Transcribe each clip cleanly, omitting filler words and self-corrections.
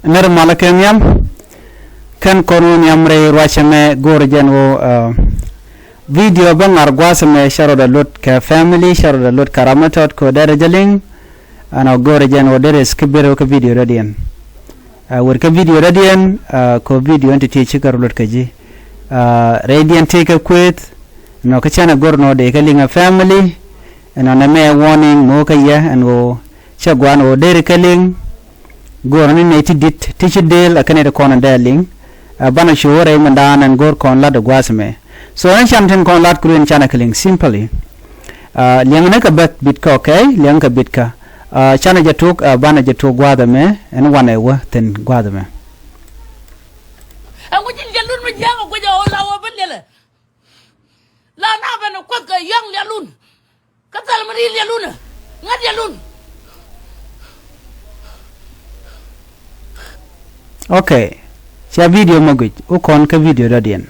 ner malakem yam kan konun yamre wachame gorjen wo video bangar gwasame sharoda lut ka family sharoda lut karamatot ko darajaling ana gorjen wo deres kibero ka video radian wor ka video radian ko video entity chikar lut kaji radian take a quit no ka chana gorno de ka linga family and on a me warning mo ka ya and wo chagwan wo dere kaling gorni ne tidit tichidel akane de konan daling bana shore mandan and gor kon la de gwasme so an chanten kon lat kurin chana kaling simply liang ne ka bit ka okay liang ka bit ka chana jatuk bana jatuk gwadame and wane wa ten gwadame aku jalun me jang ko jo la wa bedele la na bana ko ka yang jalun katal mari jalun ngat jalun okay cha video magui u kon ka video radian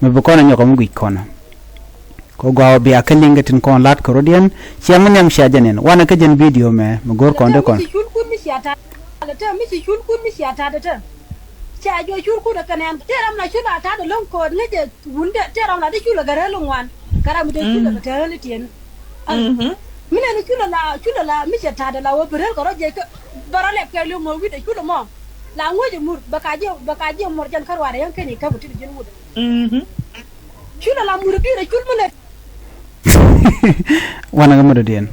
me bu kon nyoko magui kon ko gwa bi akalinga tin kon lat ko radian cha mun yam sha janen wana ka jen video me gor kon de kon mi si chul kun mi siata de ta cha jo chul ku da kanen teram na chula ta da lon ko ne de wunde teram na de chula gare lon wan kara mu de chula ta le tien mine ne chula la mi siata da la wo bere ko roje ko barale ke lu mo wi de chula mo la ngoje mur bakaje mor jan karware yan keni ka buti jin wud chula la mur bi de chul mo ne wana ga mudo den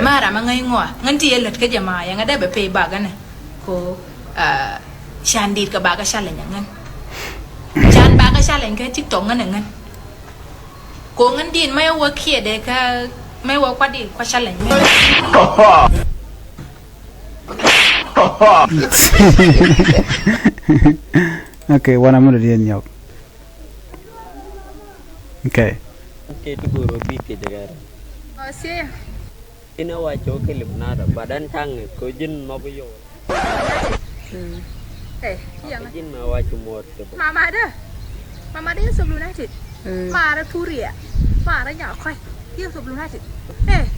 mara mangai ngwa nganti yelet ke jama ya ngada be pe bagane ko shandit ka baga shalen ngan chan baga shalen ke tiktok ngan ngan ko ngan din mai wa khie de ka mai wa kwadi kwa shalen okay wana mudo den nyok okay tu guru bi ke jagar sia ina wa cho ke libnara badan thang ko jin ma bu yo yang jin ma wa chumot mama dia sebelum nanti mara turia mara nyakhoi dia sebelum nanti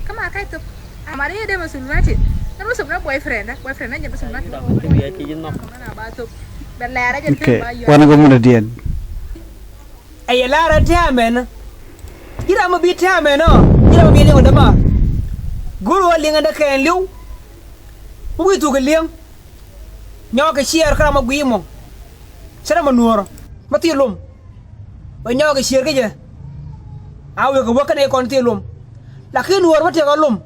kama kai tu mama dia masuk nanti kan masuk na boyfriend nya masuk nanti dia ci jin nok mana ba tu ben la ra jan okay wana ga mudo den ay lara tamen ira mo bi tamen no ira mo bi ni odama guru linga da kan liu mu tu ga liang nyaw ka shiar kara ma guimo sera ma nuoro mati lum ba nyaw ka shiar ga je awe ko wakane kon ti lum la kin nuoro mate ga lum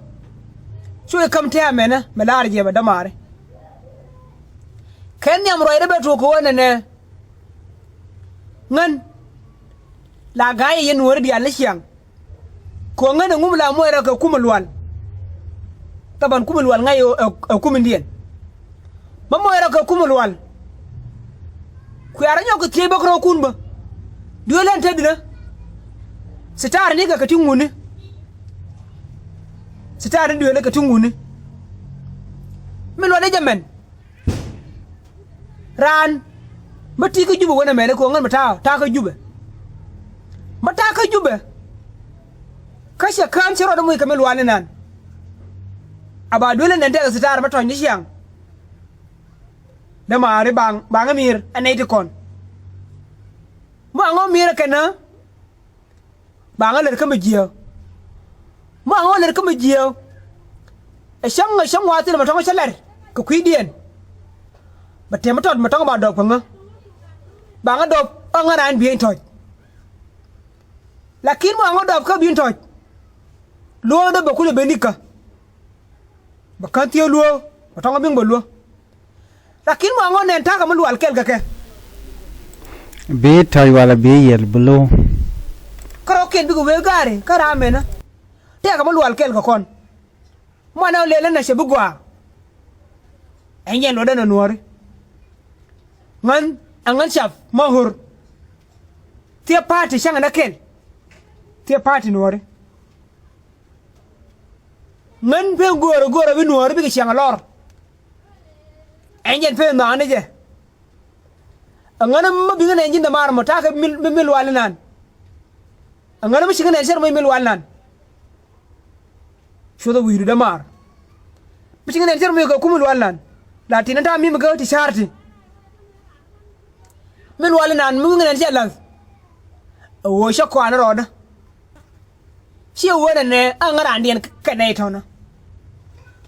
so e kam tamen na me lara je ba damare ken nyam roide be to ko wona ne ngan la gaye yen nuoro di ala shiang ko ngana ngum la mo era ka kumulwan taban kumulwal ngayo kumindien mamo era ka kumulwal ku yara nyoko tiebe ko kunba duelen tedina sitar ni ka katinguni sitar ni duele katinguni min wala jamen ran mati ka juba wona mene ko ngan mata ta ka juba mata ka juba kashe kan ciro da mu kamel wani nan aba dole nan daga sitar maton yi shiyan da mare bang amir anai to kon mo ngo mir kana bang aler kama jiyo mo ngo aler kama jiyo e shang wa til maton chaler ko kuidien batte maton ba dog panga bang adop ngana an bien toj lakin mo ngo dop ka bien toj lo da bakule benika bakanti luo matonga bing boluo lakin mo ngon nen taka mun wal kel gake be tay wala be yel blo karo ken bigo we gare kara mena te ka mun wal kel ga kon mo na lele na she bugwa enyen lo dana nuori ngan angan chap mahur tie party shanga na kel tie party nuori ngan pe goro bi nuori bi shanga lor enjen pe na ne je angana ma bi ngana enjin da mar mo ta ka mil wal nan angana ma shingana sher mo mil wal nan shoda wiru da mar Biching nen mi ko kumul walan la tinata mi ko ti sharti min walanan mu nen jalan wo shakko an roda shi wona ne an ngara ndian kanai tona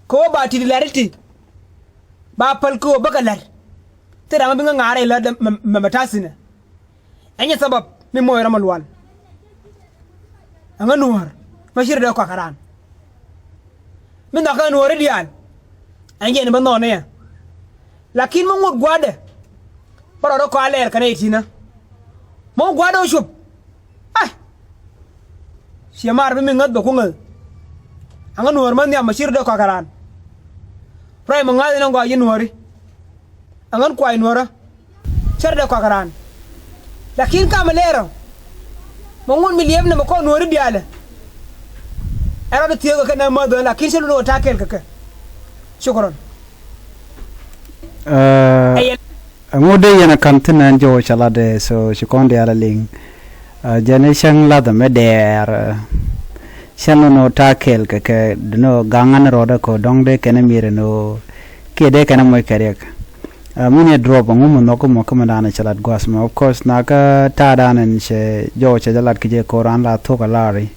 ko ba ti lariti ba pal ko bakalar tira ma binga ngare la matasina anya sabab mi moy ramal wal anga nuwar mashir da ko karan min da kan wori dial anje ne bando ne lakin mo ngut gwade paro ko aler kanai tina mo gwado shup ai shi mar bi min ngado ko ngal anga nuwar man ya mashir da ko karan pray mo ngal ne ngo yin wori angan kwai nuara char da ko karan lakin kamalero mo ngun miliyem ne mo ko nuori diale era da tiyo kana mado lakin shelu no takel kaka shukran ngode yana kantina jo chalade so shikonde ala ling generation la da meder shelu no takel kaka no gangan roda ko dongde kana mire no kede kana moy karek mune drop ngumu noko mo kuma dana chalat gwasma of course naka tadanen she jo chalat kije koran la thoka lari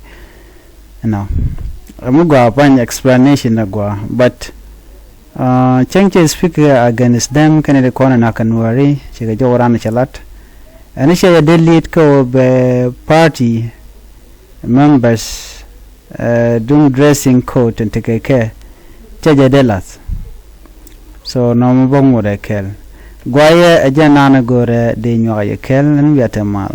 amugwa pan explanation agwa but change speak against them can the corner naka nuari chiga jo ran chalat and she delete ko be party members doing dressing code and take care chaja delat so no mo bongo de kel gwaye ajana na gore de nyoya kel nbiata mal